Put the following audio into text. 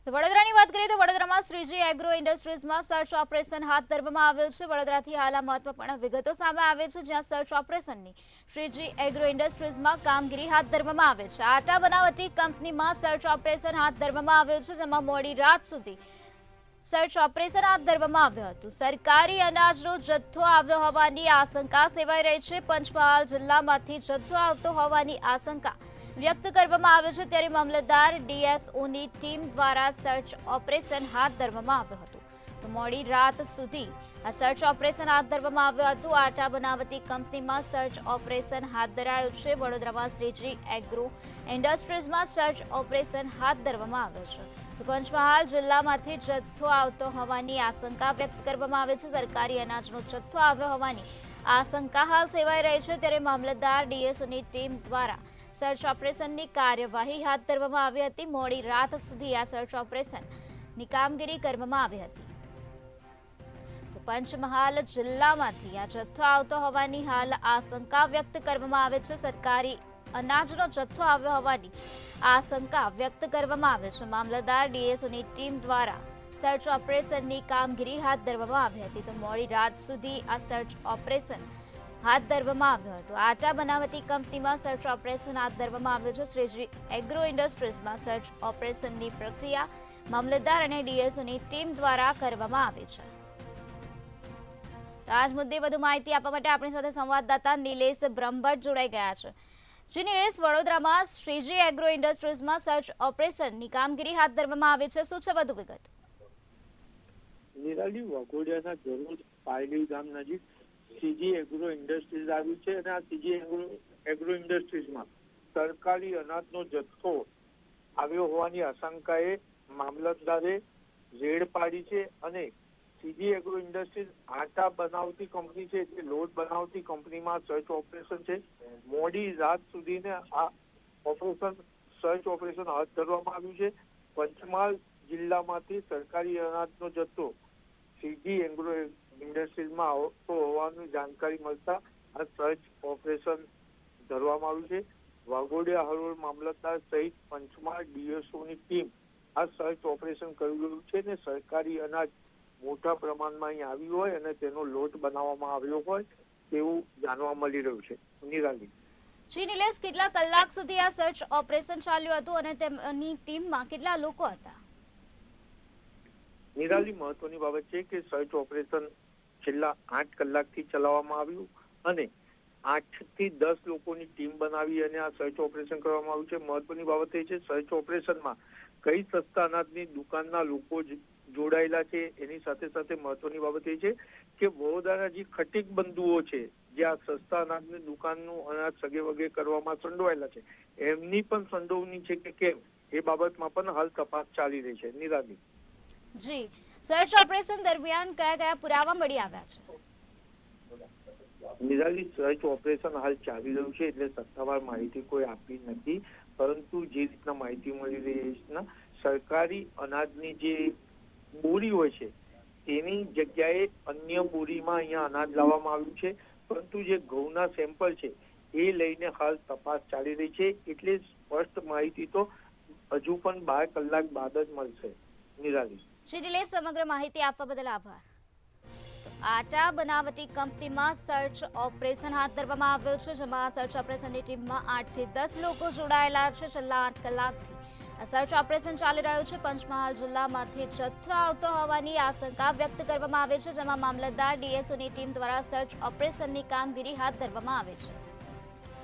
તો વડોદરાની વાત કરીએ તો વડોદરામાં શ્રીજી એગ્રો ઇન્ડસ્ટ્રીઝમાં સર્ચ ઓપરેશન હાથ ધરવામાં આવેલ છે। વડોદરાથી હાલ આ મહત્વપૂર્ણ વિગતો સામે આવે છે, જ્યાં સર્ચ ઓપરેશનની શ્રીજી એગ્રો ઇન્ડસ્ટ્રીઝમાં કામગીરી હાથ ધરવામાં આવે છે। આટા બનાવટી કંપનીમાં સર્ચ ઓપરેશન હાથ ધરવામાં આવેલ છે, જેમાં મોડી રાત સુધી સર્ચ ઓપરેશન હાથ ધરવામાં આવ્યું હતું। સરકારી અનાજનો જથ્થો આવ્યો હોવાની આશંકા સેવાઈ રહી છે। પંચમહાલ જિલ્લામાંથી જથ્થો આવતો હોવાની આશંકા વ્યક્ત કરવામાં આવે છે, ત્યારે મામલતદાર ડીએસઓની ટીમ દ્વારા સર્ચ ઓપરેશન હાથ ધરવામાં આવ્યું હતું। તો મોડી રાત સુધી આ સર્ચ ઓપરેશન હાથ ધરવામાં આવ્યું હતું। આટા બનાવટી કંપનીમાં સર્ચ ઓપરેશન હાથ ધરાયું છે। વડોદરામાં શ્રીજી એગ્રો ઇન્ડસ્ટ્રીઝમાં સર્ચ ઓપરેશન હાથ ધરવામાં આવ્યું છે। તો પંચમહાલ જિલ્લામાંથી જથ્થો આવતો હોવાની આશંકા વ્યક્ત કરવામાં આવે છે। સરકારી અનાજનો જથ્થો આવ્યો હોવાની આશંકા હાલ સેવાઈ રહી છે, ત્યારે મામલતદાર ડીએસઓની ટીમ દ્વારા સર્ચ ઓપરેશનની કાર્યવાહી હાથ ધરવામાં આવી હતી। મોડી રાત સુધી આ સર્ચ ઓપરેશનની કામગીરી કરવામાં આવી હતી। તો પંચમહાલ જિલ્લામાંથી આ જથ્થો આવતો હોવાની હાલ આશંકા વ્યક્ત કરવામાં આવે છે। સરકારી અનાજનો જથ્થો આવ્યો હોવાની આશંકા વ્યક્ત કરવામાં આવે છે। મામલતદાર ડીએસઓની ટીમ દ્વારા સર્ચ ઓપરેશનની કામગીરી હાથ ધરવામાં આવી હતી। તો મોડી રાત સુધી આ સર્ચ ઓપરેશન હાથ ધરવામાં આવ્યું હતું। આટા બનાવટી કંપનીમાં સર્ચ ઓપરેશન હાથ ધરવામાં આવ્યું છે। શ્રીજી એગ્રો ઇન્ડસ્ટ્રીઝમાં સર્ચ ઓપરેશનની પ્રક્રિયા મામલતદાર અને ડીએસઓની ટીમ દ્વારા કરવામાં આવી છે। તો આજ મુદ્દે વધુ માહિતી આપવા માટે આપણી સાથે સંવાદદાતા નિલેશ બ્રહ્મભટ્ટ જોડાઈ ગયા છે। જી નિલેશ, વડોદરામાં શ્રીજી એગ્રો ઇન્ડસ્ટ્રીઝમાં સર્ચ ઓપરેશનની કામગીરી હાથ ધરવામાં આવી છે, શું છે વધુ વિગત? નિરાલી, વાઘોડિયાના જરોજ પાયલી ગામ નજીક સીજી એગ્રો ઇન્ડસ્ટ્રીઝ આવ્યું છે અને આ સીજી એગ્રો ઇન્ડસ્ટ્રીઝમાં સરકારી અનાજનો જથ્થો આવ્યો હોવાની આશંકાએ મામલતદારે રેડ પાડી છે અને સીજી એગ્રો ઇન્ડસ્ટ્રીઝ આટા બનાવતી કંપની છે, એટલે લોટ બનાવતી કંપનીમાં સર્ચ ઓપરેશન છે। મોડી રાત સુધીને આ સર્ચ ઓપરેશન હાથ ધરવામાં આવ્યું છે। પંચમહાલ જિલ્લામાંથી સરકારી અનાજનો જથ્થો સીજી એગ્રો ઇન્ડસ્ટ્રીઝમાં આવતો હોવાની જાણકારી મળતા આ સર્ચ ઓપરેશન ધરવામાં આવ્યું છે। વાઘોડિયા હરોળ મામલતદાર સહિત પંચમહાલ ડીએસઓની ટીમ આ સર્ચ ઓપરેશન કરી રહ્યું છે અને સરકારી અનાજ મોટા પ્રમાણમાં અહીં આવ્યું હોય અને તેનો લોટ બનાવવામાં આવ્યો હોય તેવું જાણવા મળી રહ્યું છે। નિરાલી, જી નિલેશ, કેટલા કલાક સુધી આ સર્ચ ઓપરેશન ચાલ્યું હતું અને તેમની ટીમમાં કેટલા લોકો હતા? નિરાલી, મહત્વની બાબત છે કે સર્ચ ઓપરેશન છેલ્લા 8 કલાકથી ચલાવવામાં આવ્યું અને 8 થી 10 લોકોની ટીમ બનાવી અને આ સર્ચ ઓપરેશન કરવામાં આવ્યું છે। મહત્વની બાબત એ છે સર્ચ ઓપરેશનમાં કઈ સસ્તા અનાજની દુકાનના લોકો જોડાયેલા છે, એની સાથે સાથે મહત્વની બાબત એ છે કે વડોદરાના જે ખટીક બંધુઓ છે, જે આ સસ્તા અનાજની દુકાનનું અનાજ સગે વગે કરવામાં સંડોવાયેલા છે, એમની પણ સંડોવણી છે કે કેમ એ બાબતમાં પણ હાલ તપાસ ચાલી રહી છે। નિરાલી જી, સર્ચ ઓપરેશન દરમિયાન કયા કયા પુરાવા મળી આવ્યા છે? નિરાલી, સર્ચ ઓપરેશન હાલ ચાલી રહ્યું છે એટલે સત્તાવાર માહિતી કોઈ આપી નથી, પરંતુ જે રીતના માહિતી મળી રહી છે, સરકારી અનાજની જે બોરી હોય છે તેની જગ્યાએ અન્ય બોરીમાં અહીંયા અનાજ લાવવામાં આવ્યું છે, પરંતુ જે ઘઉંના સેમ્પલ છે એ લઈને હાલ તપાસ ચાલી રહી છે, એટલે સ્પષ્ટ માહિતી તો હજુ પણ 12 કલાક બાદ જ મળશે। નિરાલી, શ્રી નિલેશ, સમગ્ર માહિતી આપવા બદલ આભાર। આટા બનાવટી કંપનીમાં સર્ચ ઓપરેશન હાથ ધરવામાં આવ્યું છે, જેમાં સર્ચ ઓપરેશનની ટીમમાં 8 થી 10 લોકો જોડાયેલા છે। છેલ્લા 8 કલાકથી આ સર્ચ ઓપરેશન ચાલી રહ્યું છે। પંચમહાલ જિલ્લામાંથી જથ્થો આવતો હોવાની આશંકા વ્યક્ત કરવામાં આવે છે, જેમાં મામલતદાર ડીએસઓની ટીમ દ્વારા સર્ચ ઓપરેશનની કામગીરી હાથ ધરવામાં આવે છે।